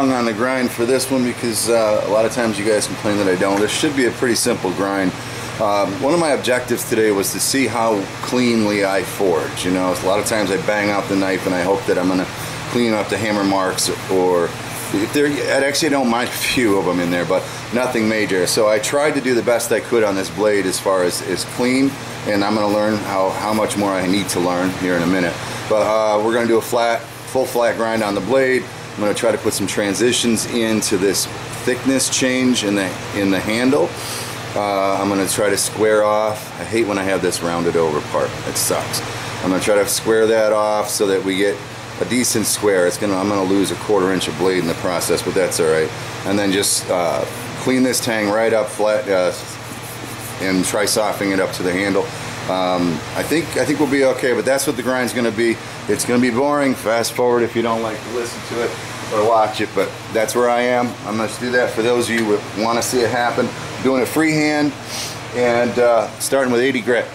long on the grind for this one because a lot of times you guys complain that I don't. This should be a pretty simple grind. One of my objectives today was to see how cleanly I forge. You know, a lot of times I bang out the knife and I hope that I'm going to clean up the hammer marks, or if there, actually I don't mind a few of them in there, but nothing major. So I tried to do the best I could on this blade as far as clean, and I'm going to learn how much more I need to learn here in a minute. But we're going to do a full flat grind on the blade. I'm going to try to put some transitions into this thickness change in the handle. I'm going to try to square off. I hate when I have this rounded over part. It sucks. I'm going to try to square that off so that we get a decent square. I'm going to lose a 1/4 inch of blade in the process, but that's all right. And then just clean this tang right up flat and try softening it up to the handle. I think we'll be okay, but that's what the grind's going to be. It's going to be boring. Fast forward if you don't like to listen to it or watch it, but that's where I am. I'm going to do that for those of you who want to see it happen. I'm doing it freehand and starting with 80 grit.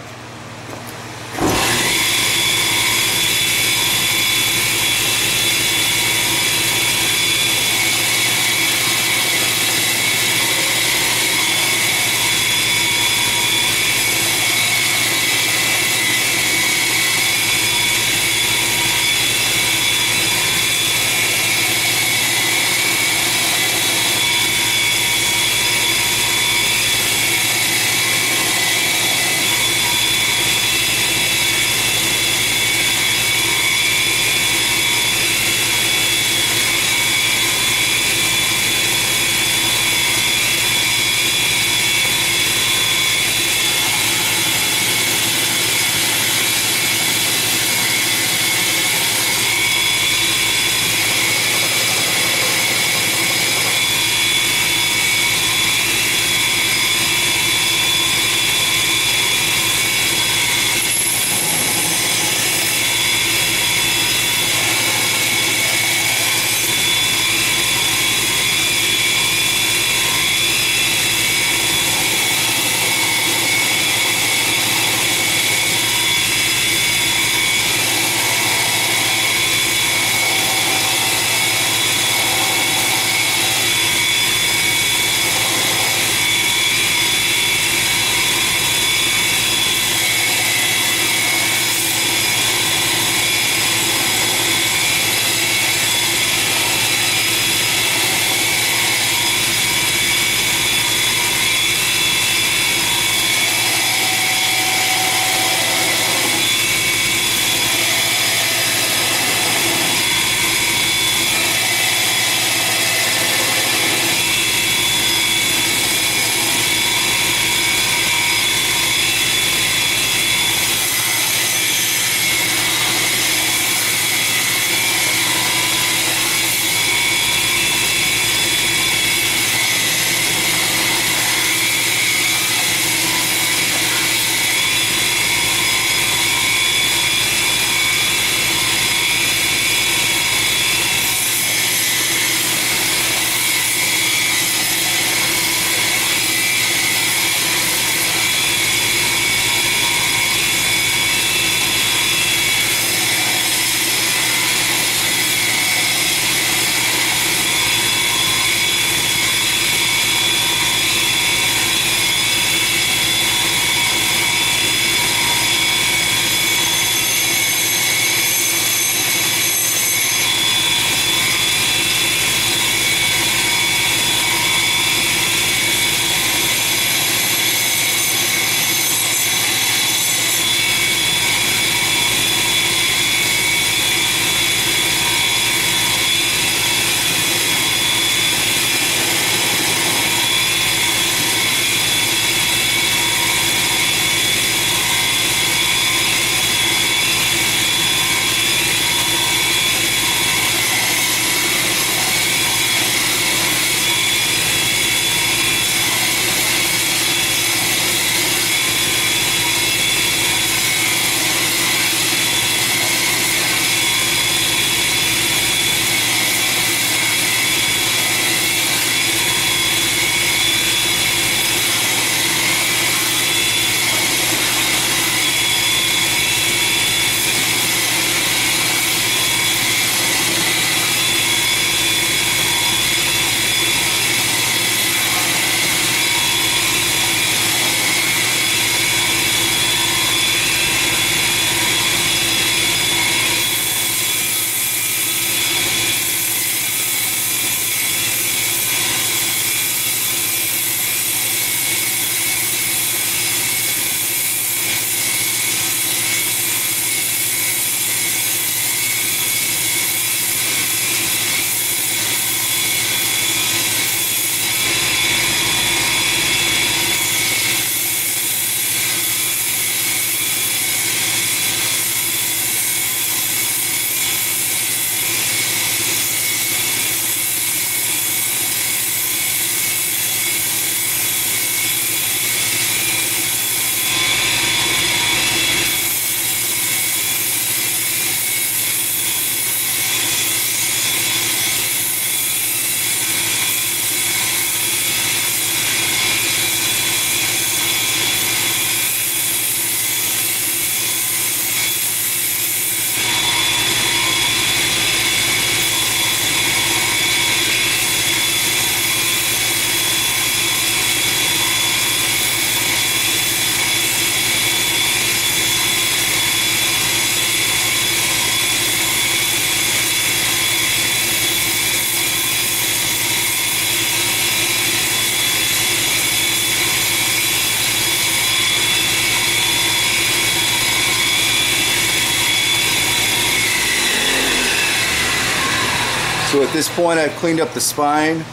So at this point I've cleaned up the spine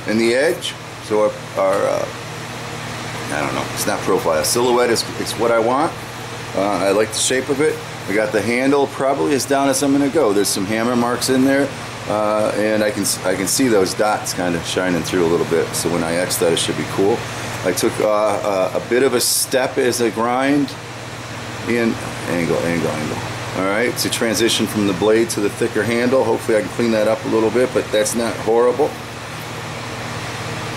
and the edge. So our I don't know, it's not profile, silhouette is what I want. I like the shape of it. I got the handle probably as down as I'm going to go. There's some hammer marks in there, and I can see those dots kind of shining through a little bit. So when I X that, it should be cool. I took a bit of a step as I grind in angle. All right, to transition from the blade to the thicker handle. Hopefully I can clean that up a little bit, but that's not horrible.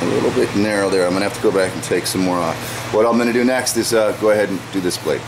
A little bit narrow there. I'm gonna have to go back and take some more off. What I'm gonna do next is go ahead and do this blade.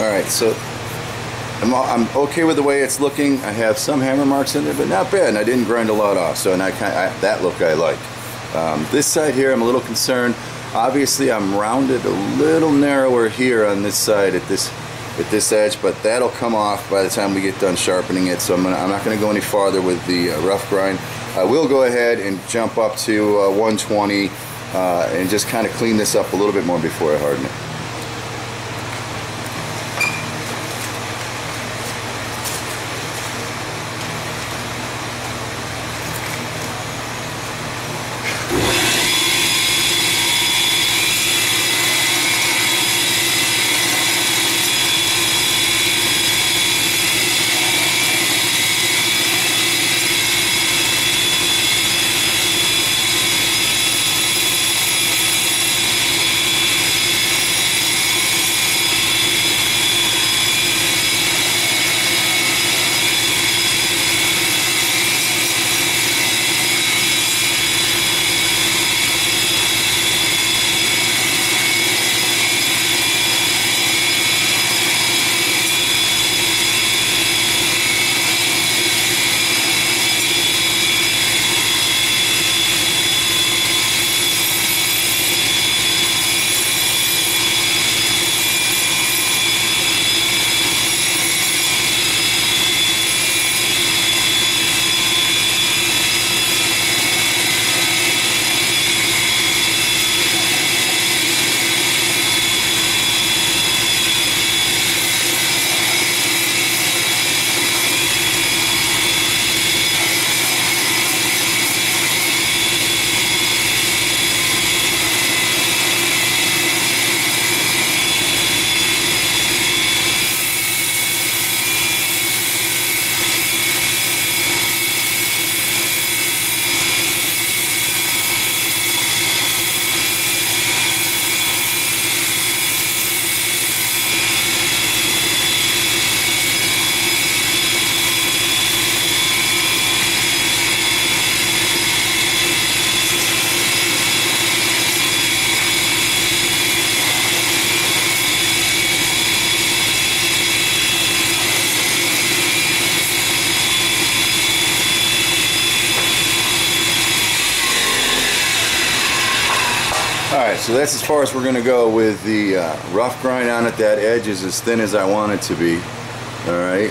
Alright, so I'm okay with the way it's looking. I have some hammer marks in there, but not bad, and I didn't grind a lot off, so that look I like. This side here, I'm a little concerned. Obviously, I'm rounded a little narrower here on this side at this edge, but that'll come off by the time we get done sharpening it, so I'm not going to go any farther with the rough grind. I will go ahead and jump up to 120 and just kind of clean this up a little bit more before I harden it. Alright, so that's as far as we're going to go with the rough grind on it. That edge is as thin as I want it to be. Alright,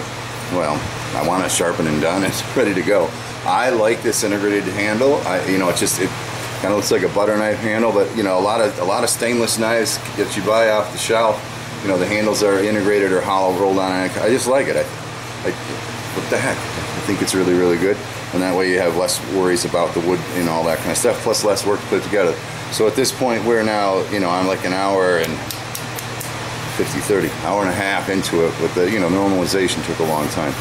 well, I want it sharpened and done. It's ready to go. I like this integrated handle. You know, it kind of looks like a butter knife handle, but you know, a lot of stainless knives that you buy off the shelf, you know, the handles are integrated or hollow rolled on. I just like it. What the heck? I think it's really, really good. And that way you have less worries about the wood and all that kind of stuff, plus less work to put together. So at this point, we're now, you know, I'm like an hour and 30, hour and a half into it with the, you know, normalization took a long time.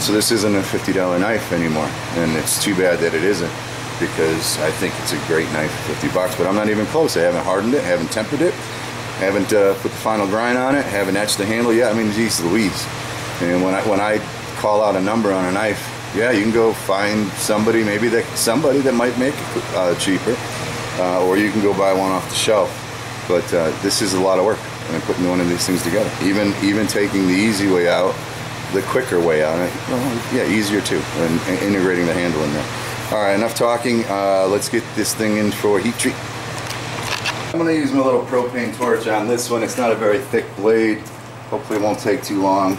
So this isn't a $50 knife anymore, and it's too bad that it isn't, because I think it's a great knife for 50 bucks, but I'm not even close. I haven't hardened it, haven't tempered it, haven't put the final grind on it, haven't etched the handle yet. I mean, geez Louise. And when I call out a number on a knife, yeah, you can go find somebody, somebody that might make it cheaper, or you can go buy one off the shelf. But this is a lot of work, and putting one of these things together. Even taking the easy way out, the quicker way out, well, yeah, easier too, and integrating the handle in there. All right, enough talking. Let's get this thing in for a heat treat. I'm going to use my little propane torch on this one. It's not a very thick blade. Hopefully it won't take too long.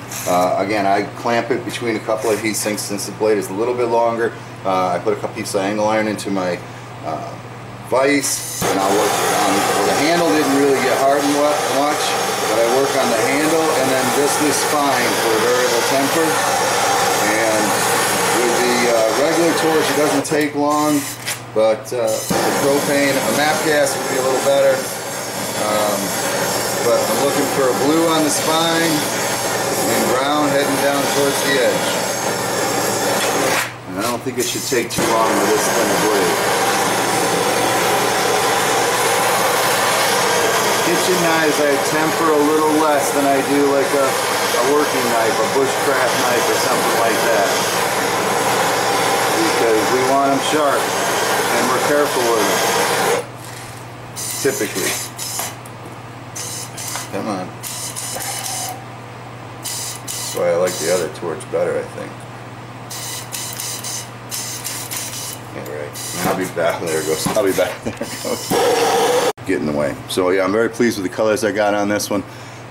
Again, I clamp it between a couple of heat sinks since the blade is a little bit longer. I put a couple pieces of angle iron into my vise, and I'll work on the handle. Didn't really get hardened much, but I work on the handle and then this spine for variable temper. And with the regular torch, it doesn't take long, but the propane, a MAP gas would be a little better. But I'm looking for a blue on the spine and brown heading down towards the edge. And I don't think it should take too long with this thin blade. Kitchen knives I temper a little less than I do like a working knife, a bushcraft knife or something like that. Because we want them sharp and we're careful with them. Typically. Come on. why I like the other torch better, I think. Yeah, right. I'll be back. There it goes. I'll be back. There it goes. Get in the way. So yeah, I'm very pleased with the colors I got on this one,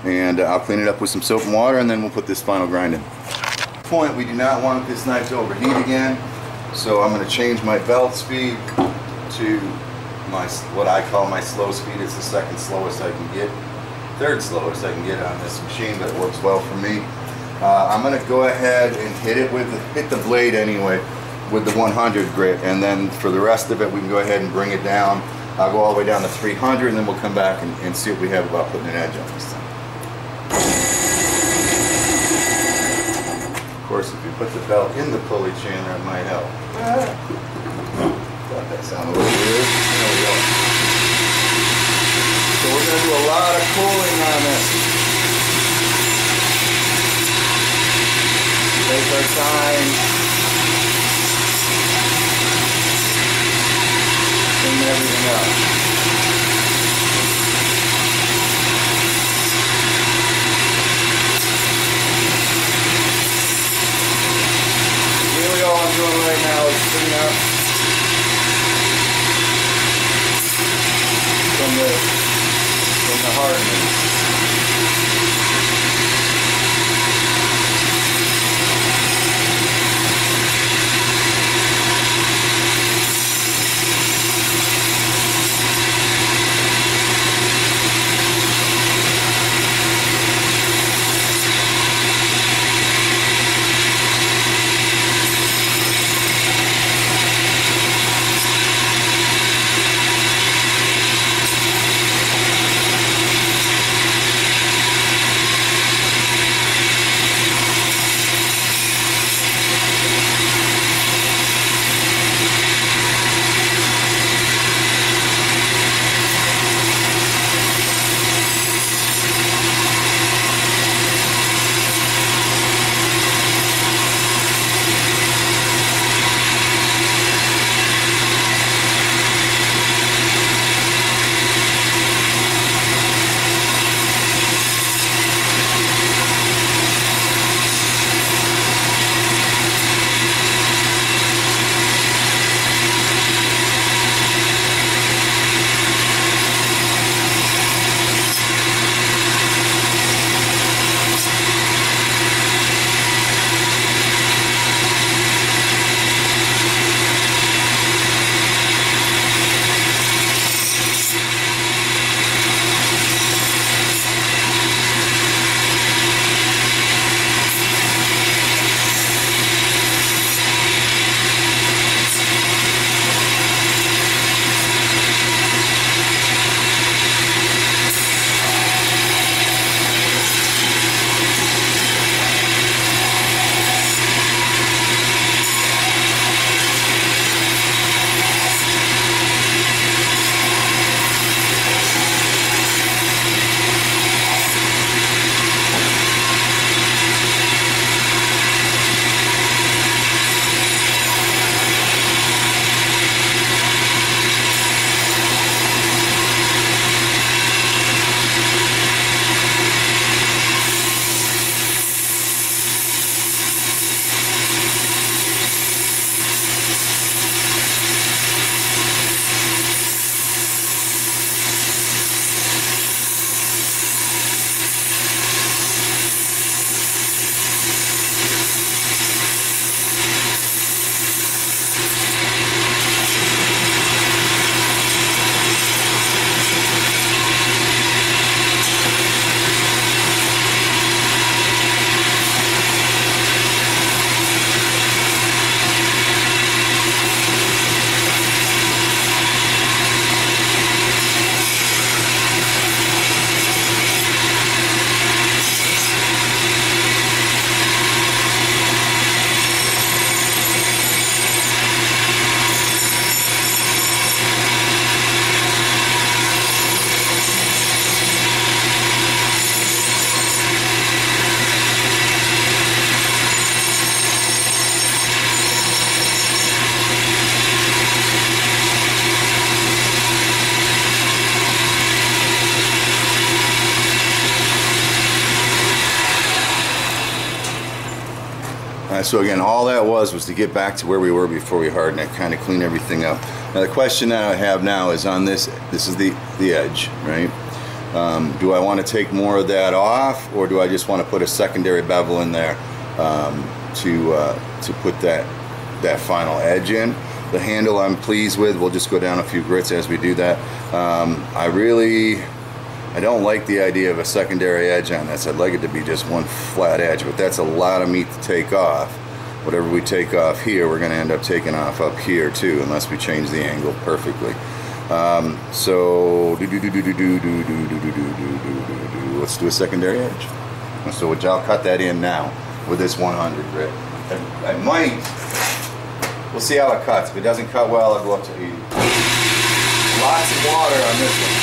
and I'll clean it up with some soap and water, and then we'll put this final grind in. Point, we do not want this knife to overheat again, so I'm going to change my belt speed to what I call my slow speed. It's the second slowest I can get, third slowest I can get on this machine, but it works well for me. I'm going to go ahead and hit the blade anyway with the 100 grit, and then for the rest of it we can go ahead and bring it down. I'll go all the way down to 300, and then we'll come back and see what we have about putting an edge on this thing. Of course, if you put the belt in the pulley chain, that might help. Thought that sounded a little weird. There we go. So we're going to do a lot of cooling on this. Take our time. Clean everything up. Really all I'm doing right now is clean up from the hardening. So again, all that was to get back to where we were before we hardened it, kind of clean everything up. Now the question that I have now is on this is the edge, right? Do I want to take more of that off, or do I just want to put a secondary bevel in there to put that final edge in? The handle I'm pleased with. We'll just go down a few grits as we do that. I don't like the idea of a secondary edge on this. I'd like it to be just one flat edge, but that's a lot of meat to take off. Whatever we take off here, we're going to end up taking off up here too, unless we change the angle perfectly. So let's do a secondary edge. So I'll cut that in now with this 100 grit. I might. We'll see how it cuts. If it doesn't cut well, I'll go up to 80. Lots of water on this one.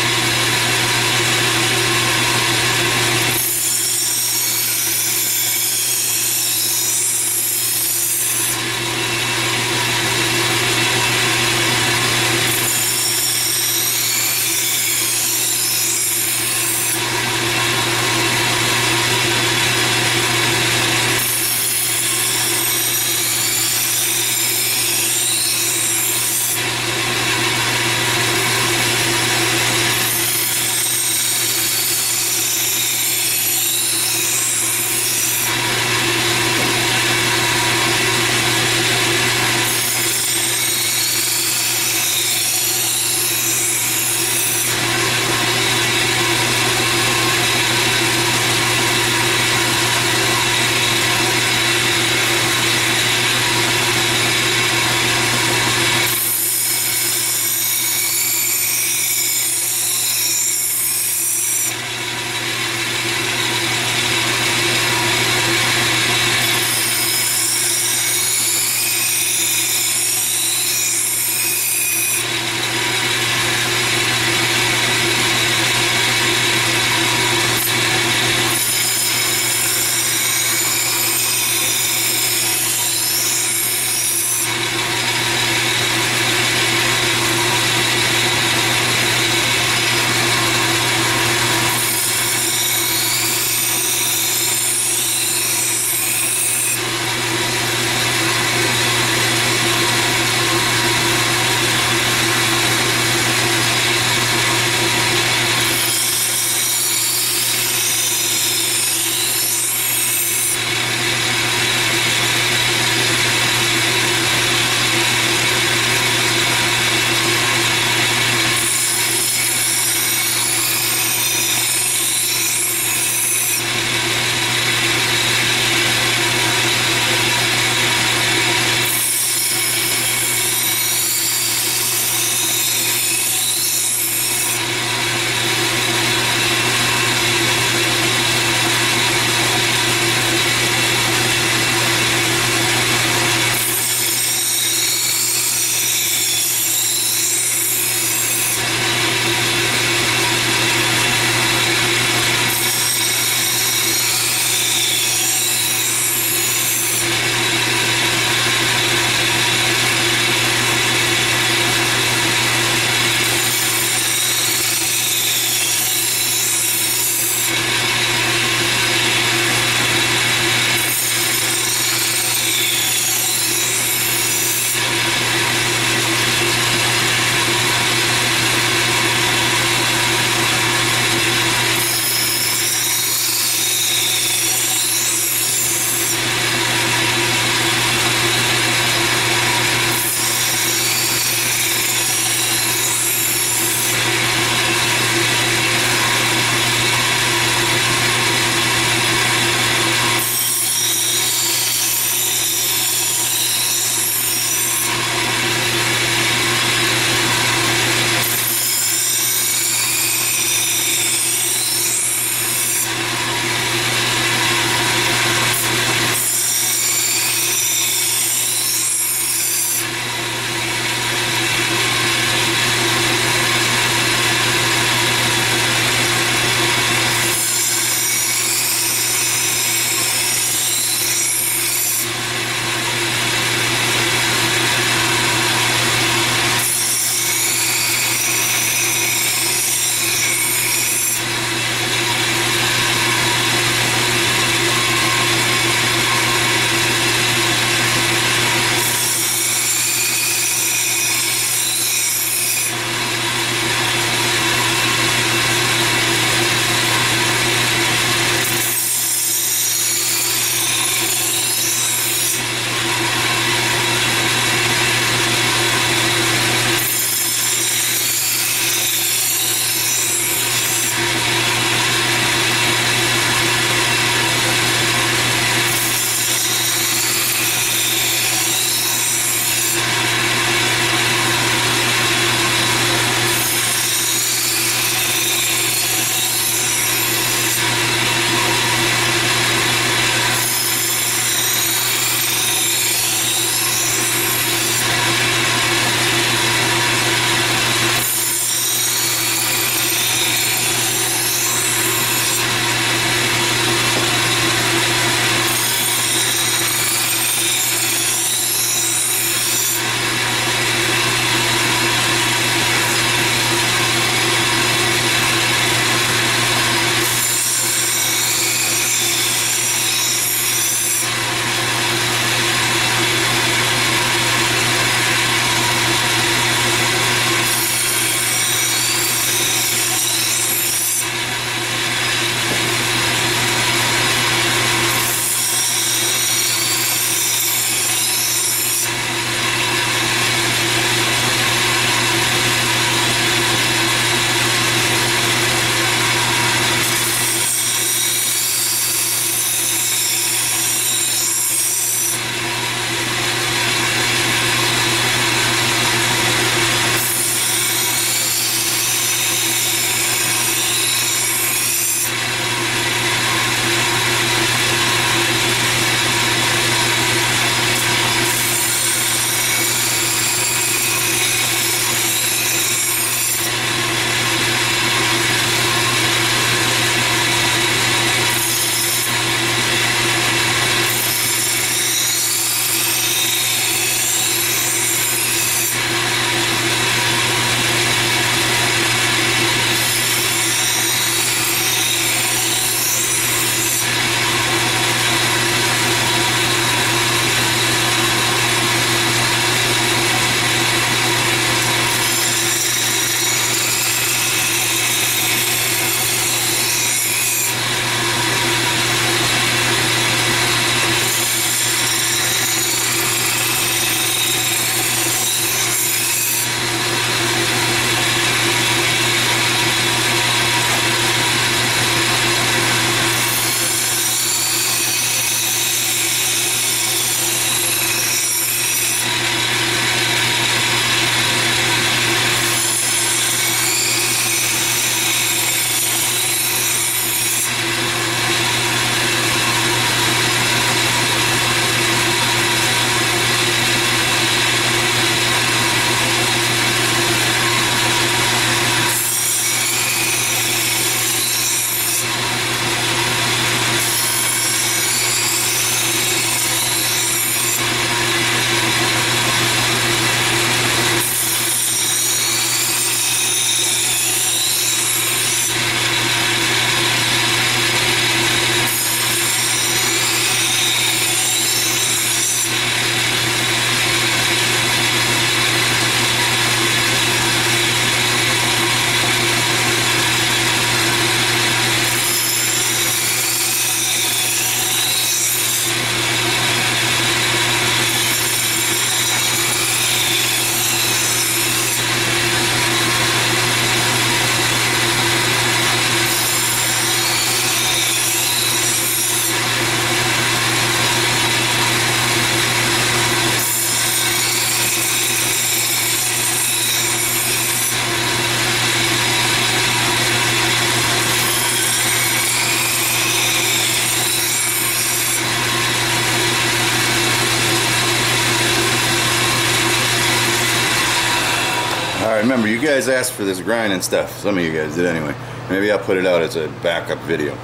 remember, you guys asked for this grind and stuff. Some of you guys did anyway. Maybe I'll put it out as a backup video.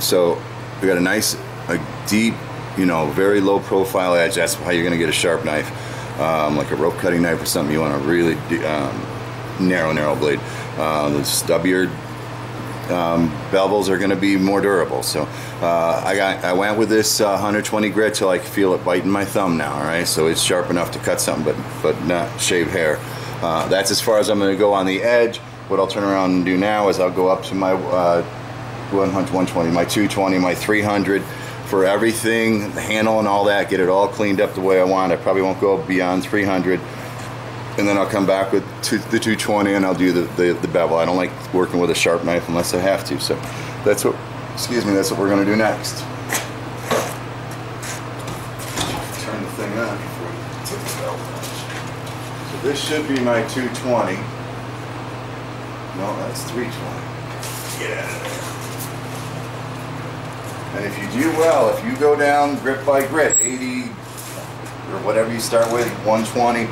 So we got a deep, you know, very low profile edge. That's how you're gonna get a sharp knife, like a rope cutting knife or something. You want a really narrow blade. The stubbier bevels are going to be more durable. So I went with this 120 grit till I feel it biting my thumb now. All right, so it's sharp enough to cut something, but not shave hair. That's as far as I'm going to go on the edge. What I'll turn around and do now is I'll go up to my 120, my 220, my 300 for everything, the handle and all that. Get it all cleaned up the way I want. I probably won't go beyond 300. And then I'll come back with the 220 and I'll do the bevel. I don't like working with a sharp knife unless I have to. So that's what, that's what we're gonna do next. Turn the thing on before we take the bevel off. So this should be my 220. No, that's 320. Get out of there. And if you do well, if you go down grit by grit, 80 or whatever you start with, 120,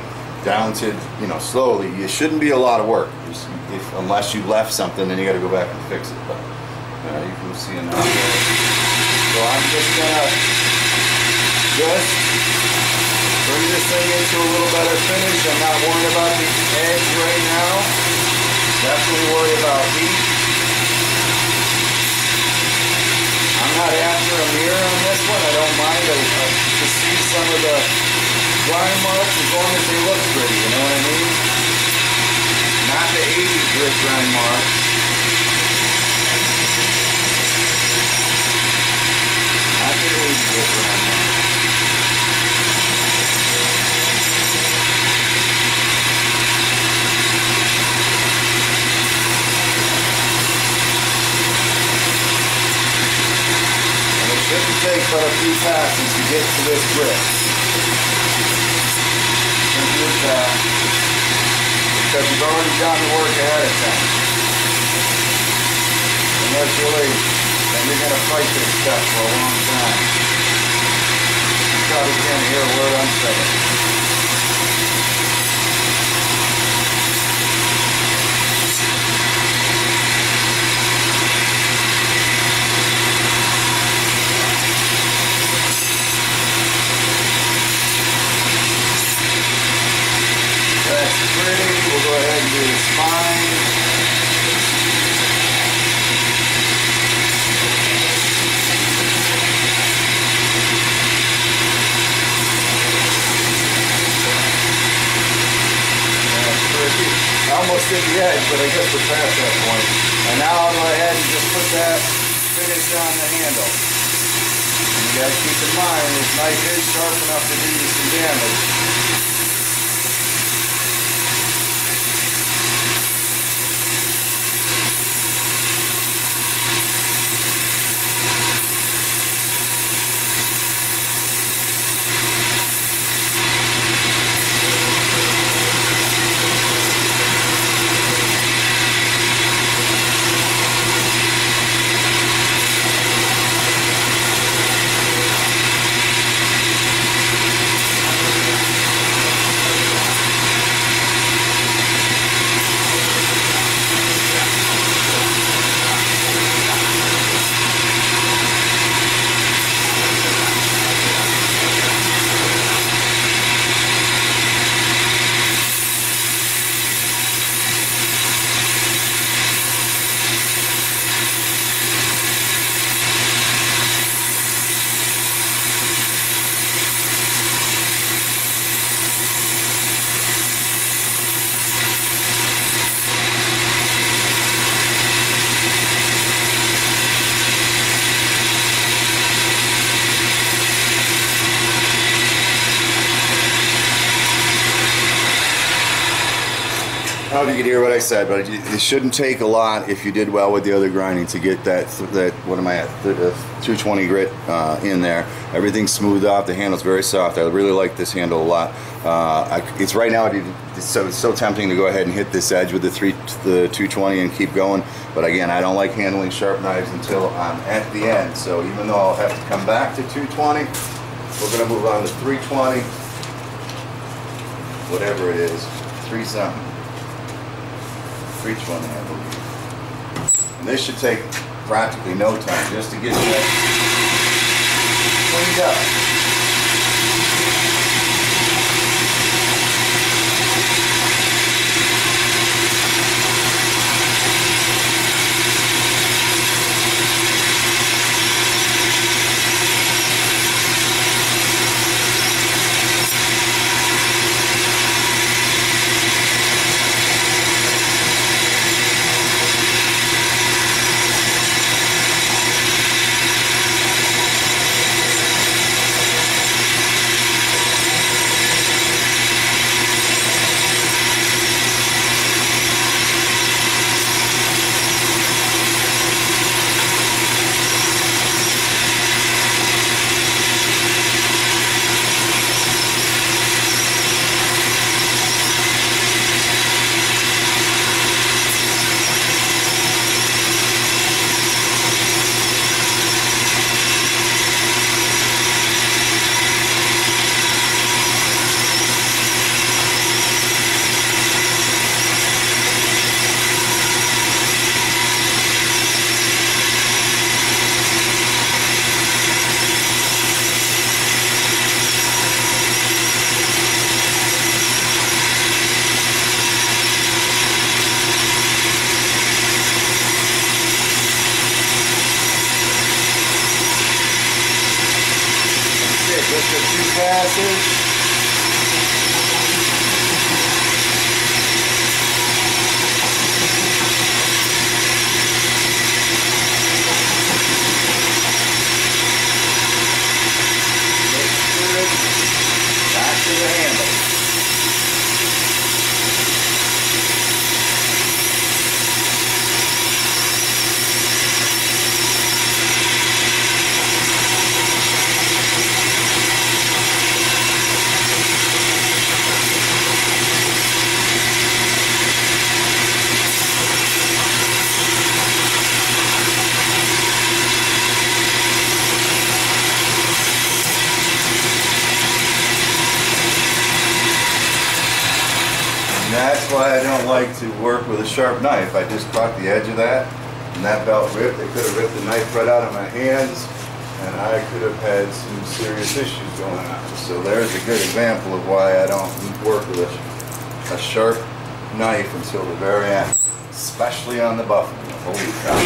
down to, you know, slowly, it shouldn't be a lot of work. Unless you left something, then you got to go back and fix it. But you can see it now. So I'm just gonna bring this thing into a little better finish. I'm not worried about the edge right now. Definitely worry about heat. I'm not after a mirror on this one. I don't mind to see some of the grind marks as long as they look pretty, you know what I mean? Not the 80 grit grind marks. Not the 80 grit grind marks. And it shouldn't take but a few passes to get to this grit. Because you've already done the work ahead of time. Unless you're late, then you're going to fight this stuff for a long time. You probably can't hear a word I'm saying. We'll go ahead and do the spine. I almost hit the edge, but I guess we're past that point. And now I'll go ahead and just put that finish on the handle. And you guys keep in mind, this knife is sharp enough to do you some damage. I don't know if you could hear what I said, but it shouldn't take a lot if you did well with the other grinding to get that what am I at, 220 grit in there. Everything's smoothed off. The handle's very soft. I really like this handle a lot. It's right now, it's so tempting to go ahead and hit this edge with the 220 and keep going. But again, I don't like handling sharp knives until I'm at the end. So even though I'll have to come back to 220, we're going to move on to 320, whatever it is, 3 something. for each one, I believe. And this should take practically no time just to get that cleaned up. Just a few passes. Back to the handle. That's why I don't like to work with a sharp knife. I just caught the edge of that, and that belt ripped. It could have ripped the knife right out of my hands, and I could have had some serious issues going on. So there's a good example of why I don't work with a sharp knife until the very end, especially on the buffalo. Holy cow.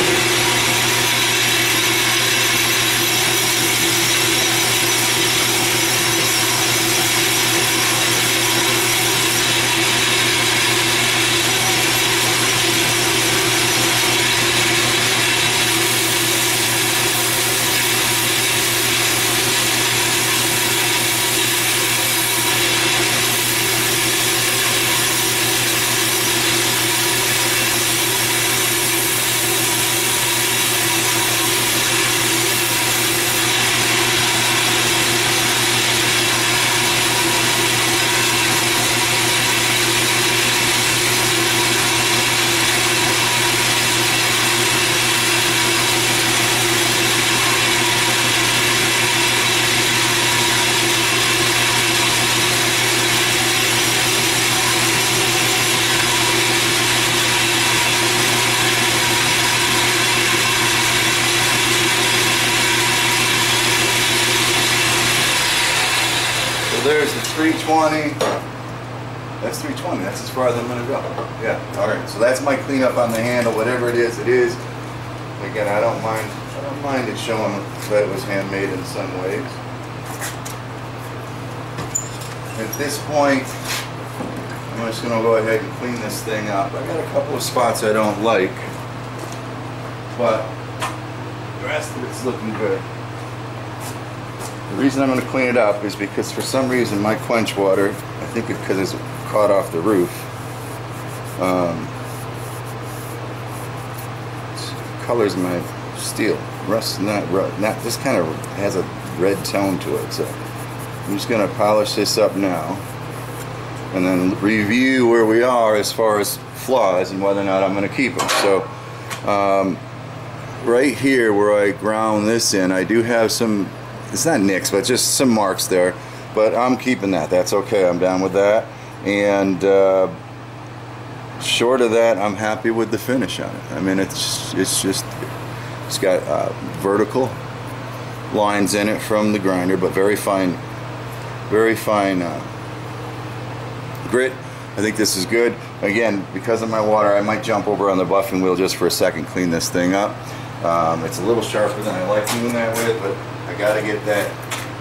There's the 320. That's 320. That's as far as I'm going to go. Yeah. All right. So that's my cleanup on the handle. Whatever it is, it is. Again, I don't mind it showing that it was handmade in some ways. At this point, I'm just going to go ahead and clean this thing up. I got a couple of spots I don't like, but the rest of it's looking good. The reason I'm going to clean it up is because for some reason my quench water, I think it's because it's caught off the roof, colors my steel. Rust, not this kind of has a red tone to it. So I'm just going to polish this up now and then review where we are as far as flaws and whether or not I'm going to keep them. So right here where I ground this in, I do have some, it's not nicks, but just some marks there, but I'm keeping that. That's okay. I'm down with that. And short of that, I'm happy with the finish on it. I mean, it's got vertical lines in it from the grinder, but very fine grit. I think this is good. Again, because of my water, I might jump over on the buffing wheel just for a second, clean this thing up. It's a little sharper than I like doing that with, but I gotta get that,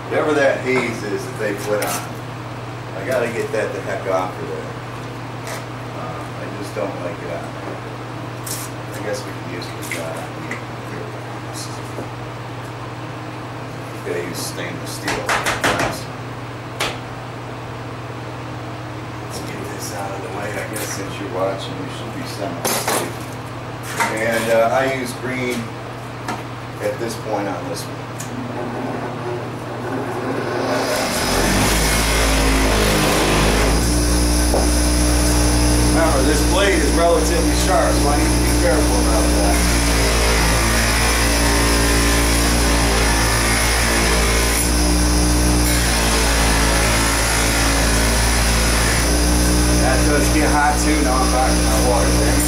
whatever that haze is that they put on, I gotta get that the heck off of there. I just don't like it on there. I guess we can use this guy. Gotta use stainless steel. Let's get this out of the way. I guess since you're watching, you should be semi-safe. And I use green at this point on this one. Remember, this blade is relatively sharp, so I need to be careful about that. That does get hot too. Now I'm back to my water tank.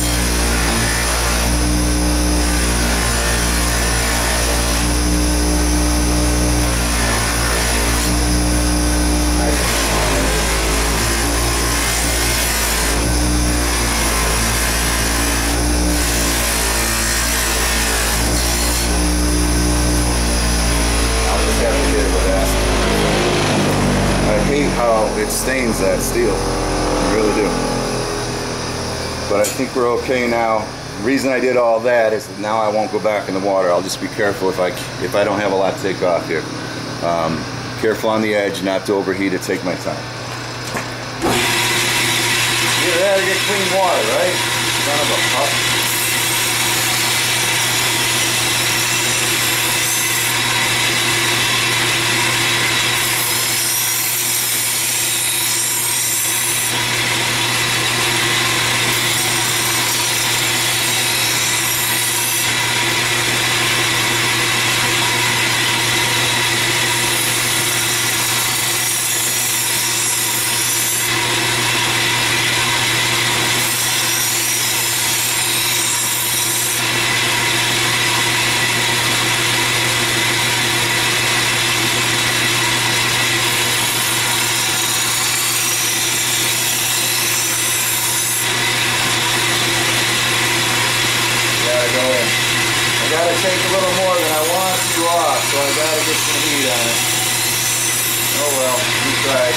How it stains that steel, I really do. But I think we're okay now. The reason I did all that is that now I won't go back in the water. I'll just be careful if I don't have a lot to take off here. Careful on the edge, not to overheat it. Take my time. Either that or get clean water, right? Son of a pup. I gotta take a little more than I want to off, so I gotta get some heat on it. Oh well, we tried.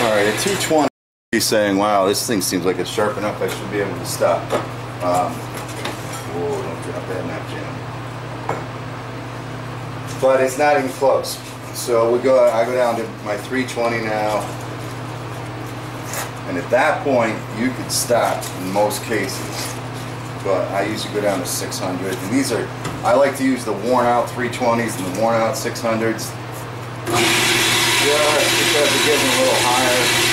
All right, at 220, He's saying, wow, this thing seems like it's sharp enough, I should be able to stop. Whoa, don't drop that nap jam. But it's not even close. So I go down to my 320 now. And at that point, you could stop in most cases. But I usually go down to 600. And these are, I like to use the worn out 320s and the worn out 600s. Just because they're getting a little higher.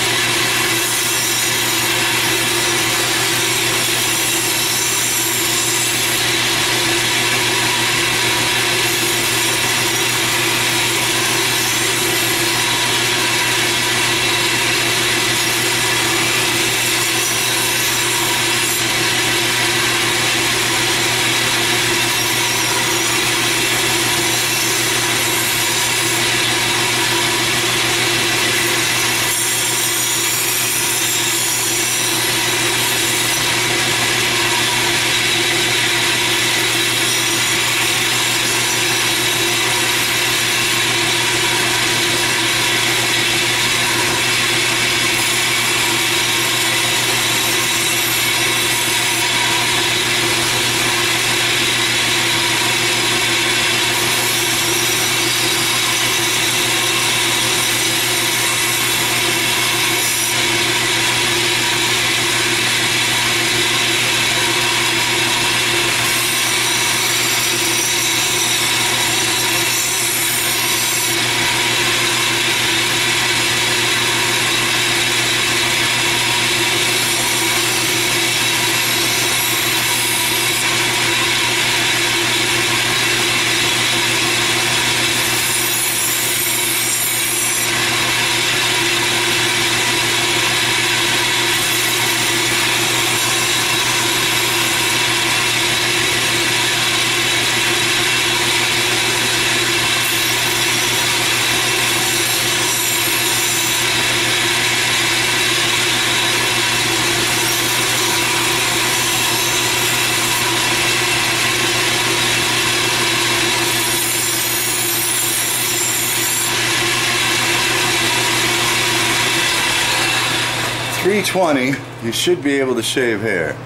.320, you should be able to shave hair.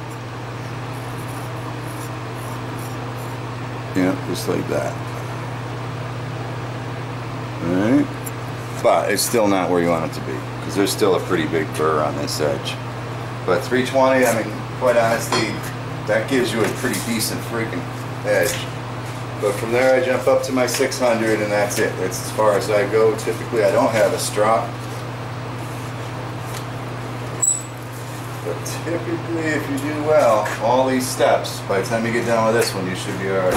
Yeah, just like that. Alright. But it's still not where you want it to be, because there's still a pretty big burr on this edge. But 320, I mean, quite honestly, that gives you a pretty decent freaking edge. But from there I jump up to my 600 and that's it. That's as far as I go. Typically I don't have a strop. But typically, if you do well, all these steps, by the time you get done with this one, you should be alright.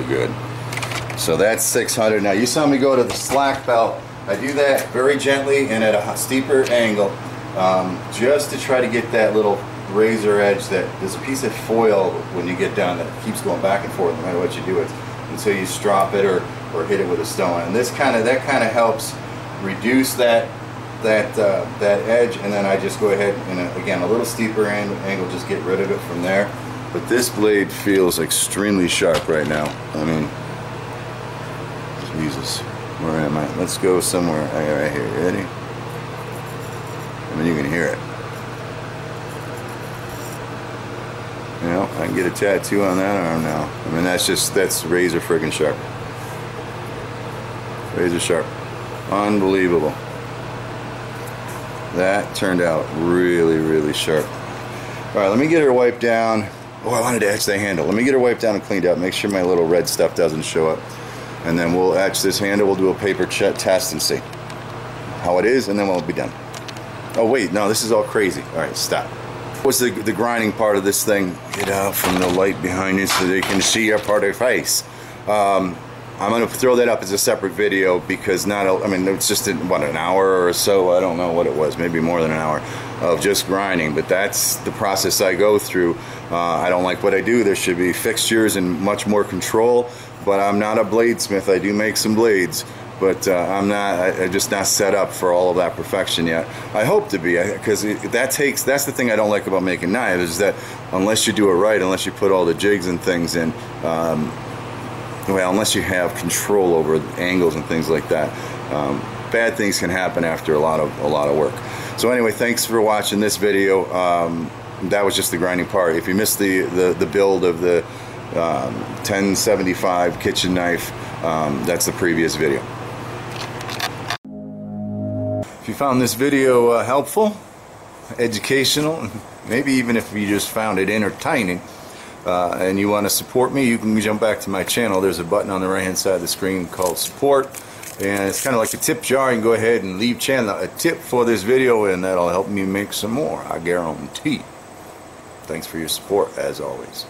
good. So that's 600. Now you saw me go to the slack belt. I do that very gently and at a steeper angle, just to try to get that little razor edge. That there's a piece of foil when you get down that keeps going back and forth no matter what you do it until you strop it or hit it with a stone. And this kind of helps reduce that edge, and then I just go ahead and again a little steeper angle, just get rid of it from there. But this blade feels extremely sharp right now. I mean, Jesus, where am I? Let's go somewhere right here. Ready? I mean, you can hear it. You know, I can get a tattoo on that arm now. I mean, that's razor friggin' sharp. Razor sharp. Unbelievable. That turned out really, really sharp. All right, let me get her wiped down. Oh, I wanted to etch the handle. Let me get her wiped down and cleaned up. Make sure my little red stuff doesn't show up. And then we'll etch this handle. We'll do a paper test and see how it is, and then we'll be done. Oh wait, no, this is all crazy. All right, stop. What's the grinding part of this thing? Get out from the light behind you so they can see your part of your face. I'm going to throw that up as a separate video because it's just what, an hour or so, I don't know what it was, maybe more than an hour of just grinding, but that's the process I go through. I don't like what I do. There should be fixtures and much more control, but I'm not a bladesmith. I do make some blades, but I'm just not set up for all of that perfection yet. I hope to be, because that's the thing I don't like about making knives, is that unless you do it right, unless you put all the jigs and things in, well, unless you have control over angles and things like that, bad things can happen after a lot of work. So anyway, thanks for watching this video. That was just the grinding part. If you missed the build of the 1075 kitchen knife, that's the previous video. If you found this video helpful, educational, maybe even if you just found it entertaining, and you want to support me, you can jump back to my channel. There's a button on the right hand side of the screen called support, and it's kind of like a tip jar. You can go ahead and leave a tip for this video, and that'll help me make some more, I guarantee. Thanks for your support as always.